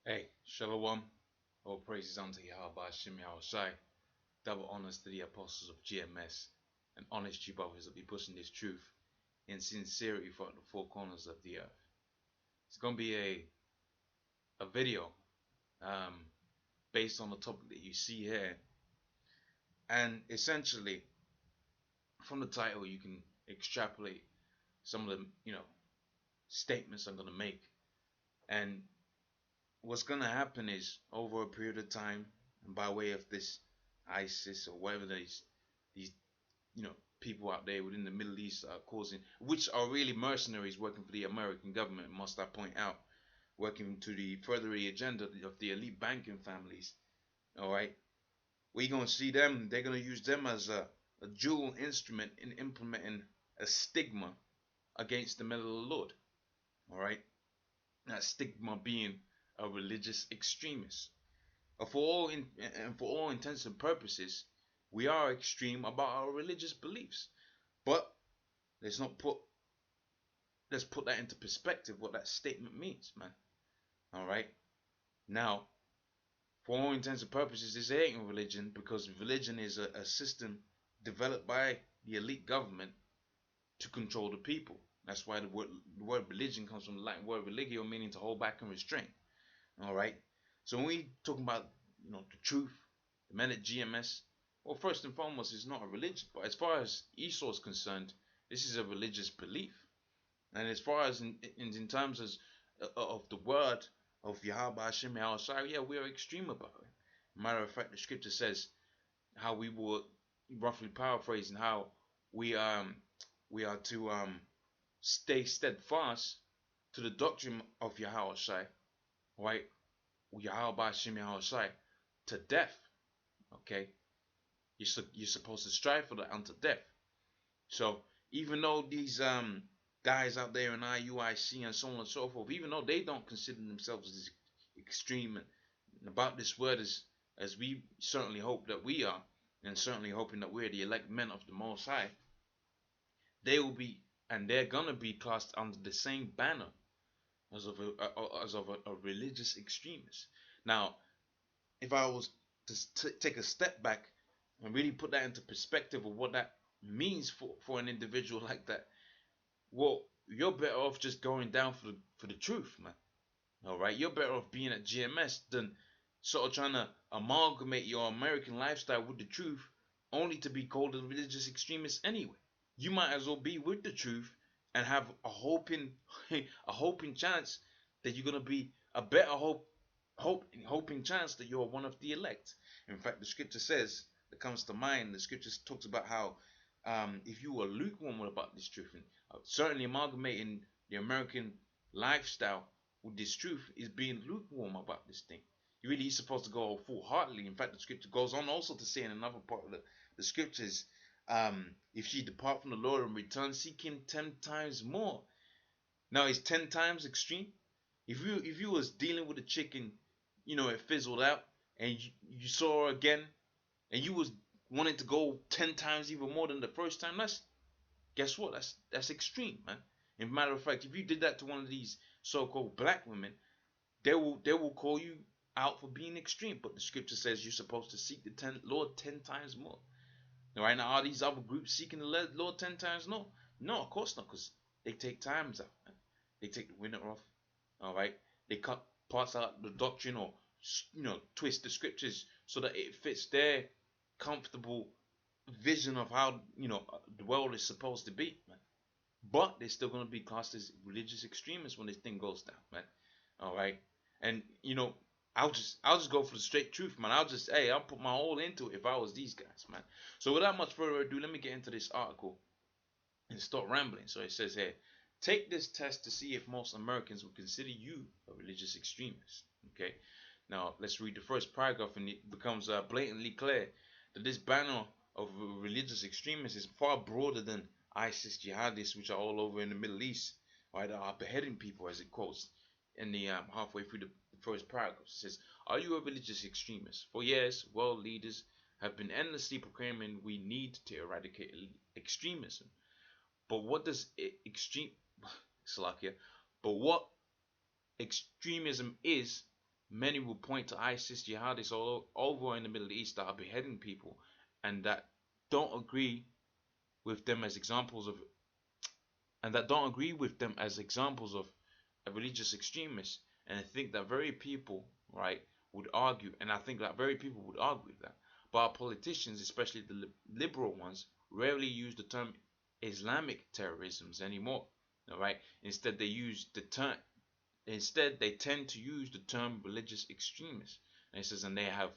Hey, Shalom. All praises unto Yahweh Hashem Yahushai. Double honors to the apostles of GMS and honest Jew brothers that be pushing this truth in sincerity throughout the four corners of the earth. It's gonna be a video um, based on the topic that you see here, and essentially from the title you can extrapolate some of the statements I'm gonna make. And what's gonna happen is over a period of time, and by way of this ISIS or whatever these people out there within the Middle East are causing, which are really mercenaries working for the American government, must I point out, working to the further the agenda of the elite banking families. All right, we're gonna see them. They're gonna use them as a dual instrument in implementing a stigma against the men of the Lord. All right, that stigma being a religious extremist. For all intents and purposes, we are extreme about our religious beliefs. But let's not put let's put that into perspective what that statement means, man. All right. Now, for all intents and purposes, this ain't a religion because religion is a system developed by the elite government to control the people. That's why the word religion comes from the Latin word religio, meaning to hold back and restrain. All right. So when we talk about the truth, the men at GMS, well, first and foremost, it's not a religion. But as far as Esau is concerned, this is a religious belief. And as far as in terms of the word of Yahweh Hashem Yahushua, yeah, we are extreme about it. Matter of fact, the scripture says how we will, roughly paraphrasing, how we we are to stay steadfast to the doctrine of Yahushua, right? Yahweh Hashem Yahushua to death. Okay, you're supposed to strive for that unto death. So even though these guys out there in IUIC and so on and so forth, even though they don't consider themselves as extreme and about this word as we certainly hope that we are, and certainly hoping that we're the elect men of the Most High, they will be, and they're gonna be classed under the same banner as of a religious extremist. Now, if I was to take a step back and really put that into perspective of what that means for an individual like that, well, you're better off just going down for the truth, man. All right, you're better off being at GMS than sort of trying to amalgamate your American lifestyle with the truth, only to be called a religious extremist anyway. You might as well be with the truth and have a hoping a hoping chance that you're gonna be a better hoping chance that you're one of the elect. In fact, the scripture says that comes to mind. The scripture talks about how if you were lukewarm about this truth, and certainly amalgamating the American lifestyle with this truth is being lukewarm about this thing. You really is supposed to go full heartedly. In fact, the scripture goes on also to say in another part of the scriptures, if ye depart from the Lord and return, seek him 10 times more. Now, is 10 times extreme? If you was dealing with a chicken, it fizzled out, and you saw her again, and you was wanting to go 10 times even more than the first time, guess what? That's extreme, man. In matter of fact, if you did that to one of these so-called black women, they will call you out for being extreme. But the scripture says you're supposed to seek the Lord 10 times more. Right now, are these other groups seeking the Lord 10 times? No, of course not, because they take times out, man. They take the winter off. All right, they cut parts out of the doctrine, or twist the scriptures so that it fits their comfortable vision of how the world is supposed to be, man. But they're still gonna be classed as religious extremists when this thing goes down, man. All right, and I'll just go for the straight truth, man. I'll put my all into it if I was these guys, man. So without much further ado, let me get into this article and start rambling. So it says here, take this test to see if most Americans would consider you a religious extremist. Okay, now let's read the first paragraph, and it becomes blatantly clear that this banner of religious extremists is far broader than ISIS jihadists, which are all over in the Middle East, right? Are beheading people, as it quotes in the halfway through the first paragraph. It says, "Are you a religious extremist? For years, world leaders have been endlessly proclaiming we need to eradicate extremism. But what does extreme Slovakia? But what extremism is many will point to ISIS, jihadists all over in the Middle East that are beheading people, and that don't agree with them as examples of, a religious extremists, and I think that very people, right, would argue, and I think that very people would argue with that. But our politicians, especially the liberal ones, rarely use the term Islamic terrorism anymore. All right, instead they tend to use the term religious extremists. And it says, and they have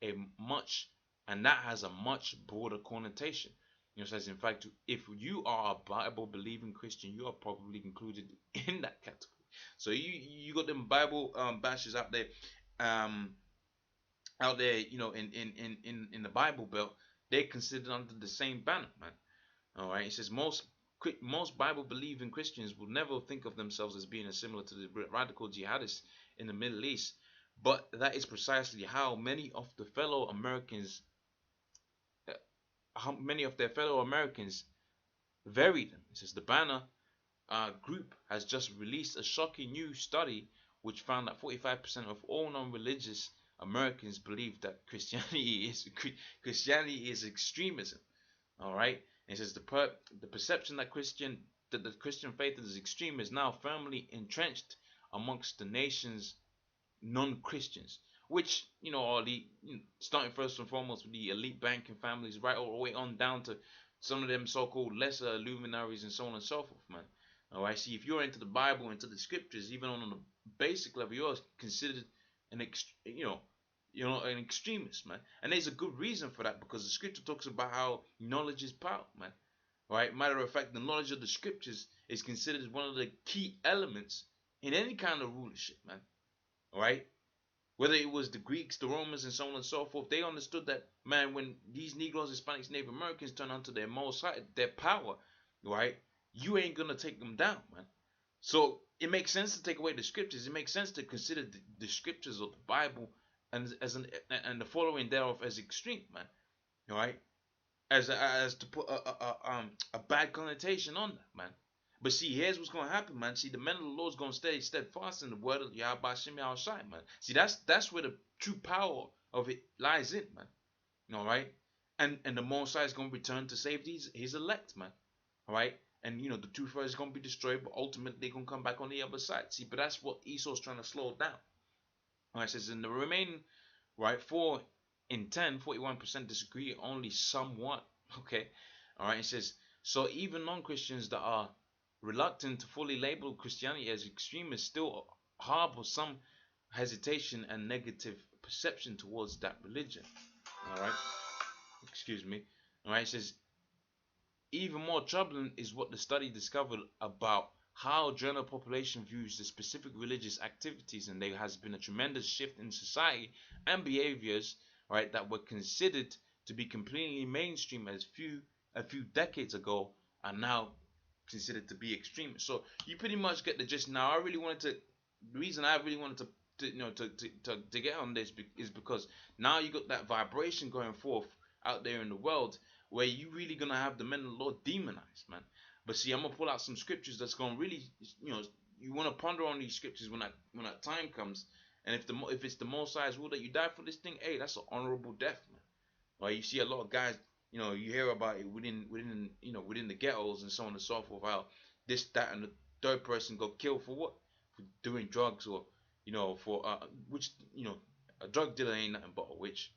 a much, and that has a much broader connotation. It says, in fact, if you are a Bible believing Christian, you are probably included in that category. So you got them Bible bashers um, out there, in the Bible Belt. They're considered under the same banner, man. All right, it says most Bible believing Christians will never think of themselves as being similar to the radical jihadists in the Middle East, but that is precisely how many of their fellow Americans vary them. It says the Banner group has just released a shocking new study which found that 45% of all non-religious Americans believe that Christianity is extremism. All right, and it says the perception that the Christian faith is extreme is now firmly entrenched amongst the nation's non-Christians, which are starting first and foremost with the elite banking families, right all the way on down to some of them so-called lesser luminaries and so on and so forth, man. All right, see, if you're into the Bible, into the scriptures, even on the basic level, you're considered an extremist, man. And there's a good reason for that, because the scripture talks about how knowledge is power, man. Right? Matter of fact, the knowledge of the scriptures is considered one of the key elements in any kind of rulership, man. All right? Whether it was the Greeks, the Romans, and so on and so forth, they understood that, man, when these Negroes, Hispanics, Native Americans turn onto their most high, their power, right? You ain't gonna take them down, man. So it makes sense to take away the scriptures. It makes sense to consider the scriptures of the Bible and the following thereof as extreme, man. All right, as to put a bad connotation on that, man. But see, here's what's gonna happen, man. See, the men of the Lord's gonna stay steadfast in the word of Yahweh Shem Shai, man. See, that's where the true power of it lies in, man. All right, and the Most High is gonna return to save his elect, man. All right, and the two first is gonna be destroyed, but ultimately they're gonna come back on the other side. See, but that's what Esau's trying to slow down. All right, it says in the remaining, right, 4 in 10, 41% disagree only somewhat. Okay, all right, it says, so even non-Christians that are reluctant to fully label Christianity as extremist still harbor some hesitation and negative perception towards that religion. All right, excuse me. All right, it says even more troubling is what the study discovered about how general population views the specific religious activities, and there has been a tremendous shift in society and behaviors, right, that were considered to be completely mainstream a few decades ago are now considered to be extreme. So you pretty much get the gist. Now, the reason I really wanted to get on this is because now you got that vibration going forth out there in the world where you really gonna have the men of the Lord demonized, man. But see, I'm gonna pull out some scriptures that's gonna really, you want to ponder on these scriptures when that time comes. And if it's the Most High's will that you die for this thing, hey, that's an honorable death, man. Right? You see a lot of guys, you hear about it within the ghettos and so on and so forth. How this, that, and the third person got killed for what? For doing drugs, or for which a drug dealer ain't nothing but a witch.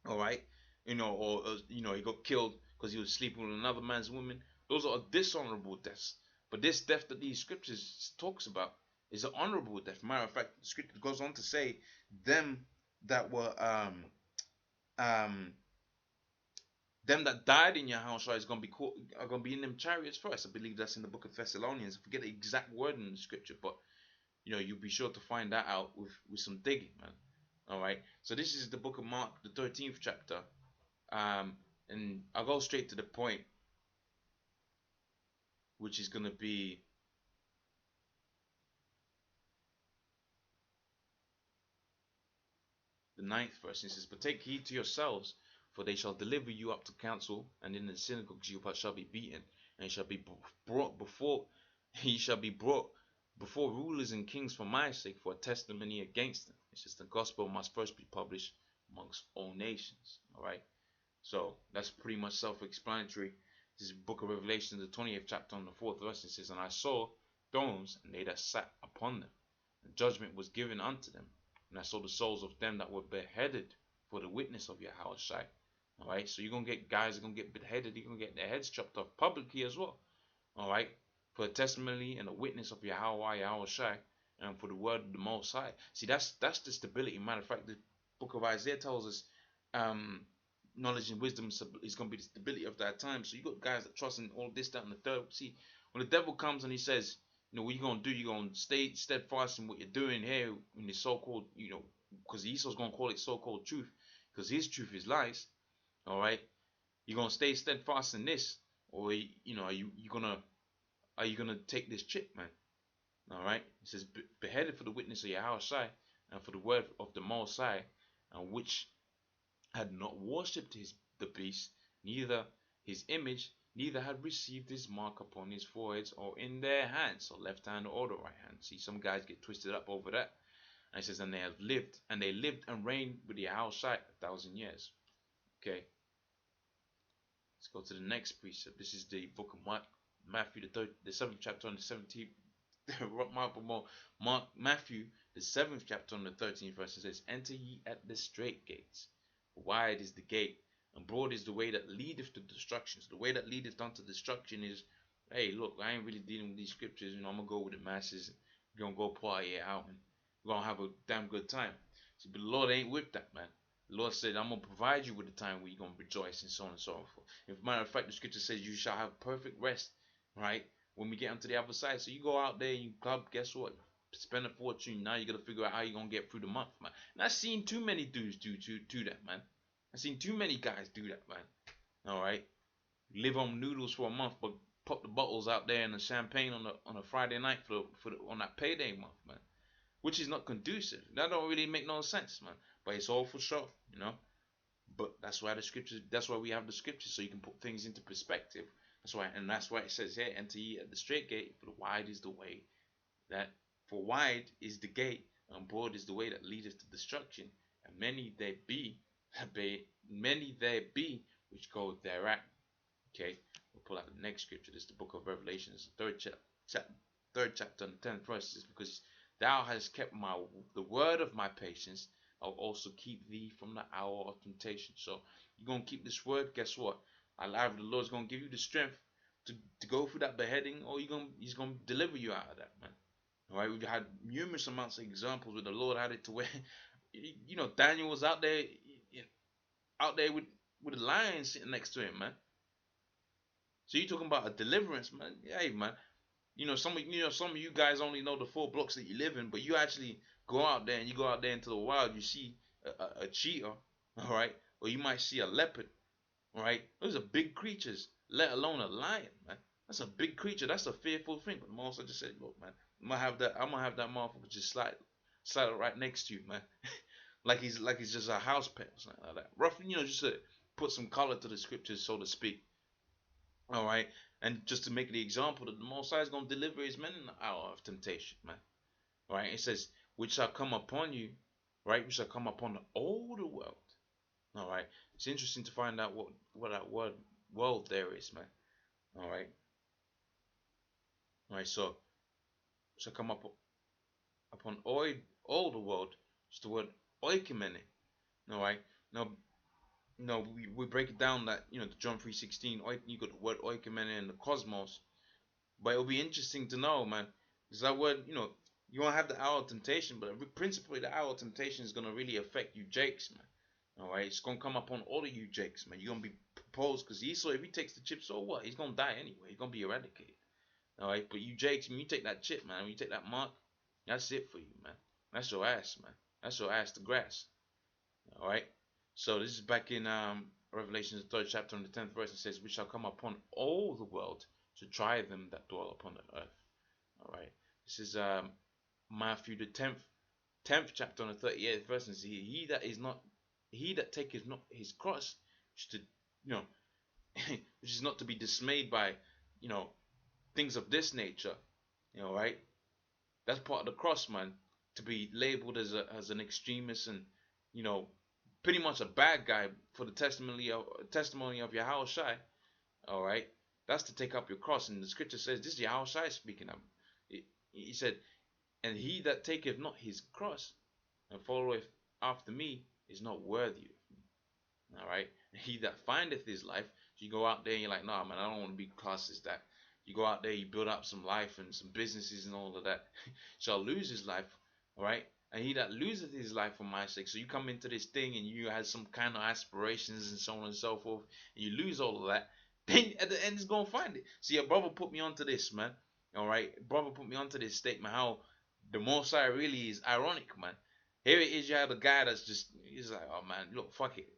All right, or he got killed because he was sleeping with another man's woman. Those are dishonorable deaths. But this death that these scriptures talks about is an honorable death. Matter of fact, the scripture goes on to say, them that were them that died in your house are gonna be in them chariots first. I believe that's in the book of Thessalonians. I forget the exact word in the scripture, but you'll be sure to find that out with some digging, man. All right. So this is the book of Mark, the 13th chapter, and I'll go straight to the point, which is gonna be the 9th verse. It says, "But take heed to yourselves, for they shall deliver you up to council, and in the synagogues you shall be beaten, and shall be brought before rulers and kings for my sake, for a testimony against them." It says the gospel must first be published amongst all nations. All right. So that's pretty much self-explanatory. This is Book of Revelation, the 20th chapter on the 4th verse. It says, "And I saw thrones, and they that sat upon them, and judgment was given unto them. And I saw the souls of them that were beheaded for the witness of Yahushua." All right, so you're gonna get guys that are gonna get beheaded. You're gonna get their heads chopped off publicly as well. All right, for a testimony and a witness of Yahushua, and for the word of the Most High. See, that's the stability. Matter of fact, the Book of Isaiah tells us, knowledge and wisdom is going to be the stability of that time. So you got guys that trust in all this, that, and the third. See, when the devil comes and he says, what you going to do? You're going to stay steadfast in what you're doing here in the so-called, because Esau's going to call it so-called truth, because his truth is lies. All right, you're going to stay steadfast in this, or are you gonna take this chip, man? All right, it says beheaded for the witness of Yahushua and for the word of the Most High, and which had not worshipped the beast, neither his image, neither had received his mark upon his foreheads or in their hands, so left hand or the right hand. See, some guys get twisted up over that. And it says, and they lived and reigned with Yahushua 1,000 years. Okay, let's go to the next precept. This is the book of Matthew, the 7th chapter on the 17th. Matthew, the 7th chapter on the 13th verse, it says, "Enter ye at the straight gates. Wide is the gate, and broad is the way that leadeth to destruction." So the way that leadeth unto destruction is, hey, look, I ain't really dealing with these scriptures. I'm gonna go with the masses. We're gonna go party it out, and we're gonna have a damn good time. See, but the Lord ain't with that, man. The Lord said, "I'm gonna provide you with a time where you're gonna rejoice," and so on and so forth. As a matter of fact, the scripture says, "You shall have perfect rest," right? When we get onto the other side. So you go out there and you club, guess what? Spend a fortune. Now you gotta figure out how you're gonna get through the month, man. And I've seen too many dudes do that, man. I've seen too many guys do that, man. Alright? Live on noodles for a month, but pop the bottles out there and the champagne on a Friday night on that payday month, man. Which is not conducive. That don't really make no sense, man. But it's all for sure, But that's why we have the scriptures, so you can put things into perspective. That's why it says here, "Enter ye at the straight gate, for wide is the way for wide is the gate, and broad is the way that leadeth to destruction, and many there be which go thereat." Okay, we'll pull out the next scripture. This is the book of Revelation, it's the third chapter and the 10th verse. Is because thou hast kept the word of my patience, I'll also keep thee from the hour of temptation. So you're gonna keep this word. Guess what? Either the Lord's gonna give you the strength to go through that beheading, or he's gonna deliver you out of that, man. All right, we've had numerous amounts of examples where the Lord had it to where, Daniel was out there with a lion sitting next to him, man. So you talking about a deliverance, man? Yeah, hey, man. Some of you guys only know the 4 blocks that you live in, but you actually go out there and you go out there into the wild. You see a cheetah, all right, or you might see a leopard. Right? Those are big creatures, let alone a lion, man. That's a big creature. That's a fearful thing. But Moses just said, "Look, man, I'm gonna have that motherfucker just slide right next to you, man, like he's just a house pet or something like that. Roughly, just to put some color to the scriptures, so to speak. All right, and just to make the example that the Most High is gonna deliver his men in the hour of temptation, man. All right, it says, "Which shall come upon you, right? Which shall come upon all the world." All right, it's interesting to find out what that word world there is, man. All right, so shall come up upon all the world. It's the word oikumene. All right, now we break it down that the John 3:16. You got the word oikumene in the cosmos, but it'll be interesting to know, man, because that word you won't have the hour of temptation, but principally the hour of temptation is gonna really affect you, Jakes, man. Alright, it's gonna come upon all of you Jakes, man. You're gonna be proposed, because Esau, if he takes the chip, so what? He's gonna die anyway. He's gonna be eradicated. Alright, but you Jakes, when you take that chip, man, when you take that mark, that's it for you, man. That's your ass, man. That's your ass to grass. Alright? So this is back in Revelation, the 3rd chapter and the 10th verse. It says, "We shall come upon all the world to try them that dwell upon the earth." Alright. This is Matthew the 10th chapter and the 38th verse. And see, he that taketh not his cross, which is not to be dismayed by, things of this nature, right? That's part of the cross, man. to be labeled as an extremist and, you know, pretty much a bad guy for the testimony of Yahweh Shai. All right, that's to take up your cross, and the scripture says this is Yahweh Shai speaking. He said, "And he that taketh not his cross and followeth after me is not worthy of me." All right, and he that findeth his life. So you go out there and you're like, "Nah, man, I don't want to be classed as that." You go out there, you build up some life and some businesses and all of that, shall lose his life. All right, and he that loseth his life for my sake. So you come into this thing and you have some kind of aspirations and so on and so forth, and you lose all of that. Then at the end, he's gonna find it. See, your brother put me onto this, man. All right, brother put me onto this statement. How the Most High really is ironic, man. Here it is, you have a guy that's just, he's like, oh man, look, fuck it,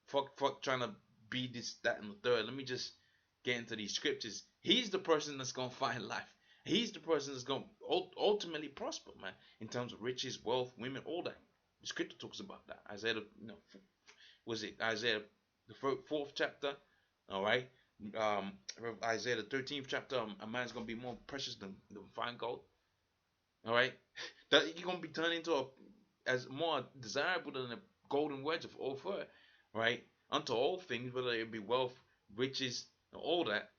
fuck trying to be this, that, and the third. Let me just get into these scriptures. He's the person that's gonna find life. He's the person that's gonna ultimately prosper, man, in terms of riches, wealth, women, all that. The scripture talks about that. Isaiah, was it Isaiah the fourth chapter? All right. Isaiah the 13th chapter. A man's gonna be more precious than fine gold. All right, that you're gonna be turned into a as more desirable than a golden wedge of Ophir, right? Unto all things, whether it be wealth, riches, and all that.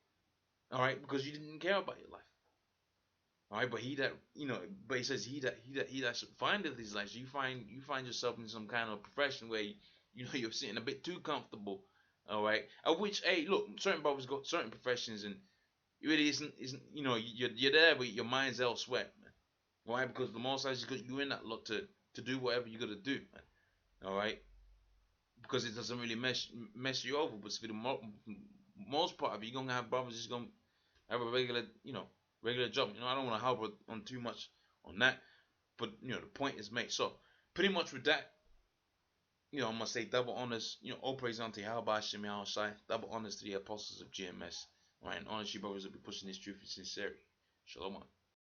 All right, because you didn't care about your life. All right, but he that but he says he that findeth his life. So you find yourself in some kind of profession where you're sitting a bit too comfortable. All right, of which, hey, look, certain brothers got certain professions, and it really isn't you're there, but your mind's elsewhere, man. Why? Because the Most High has got you in that lot to do whatever you got to do, man. All right, because it doesn't really mess you over. But for the most part of it, you're gonna have brothers just gonna have a regular job. I don't want to harp on too much on that, but the point is made. So pretty much with that, I'm gonna say double honors. All praise unto Yahweh Shem Shai. Double honors to the apostles of GMS. All right, and honestly, brothers will be pushing this truth in sincerity. Shalom.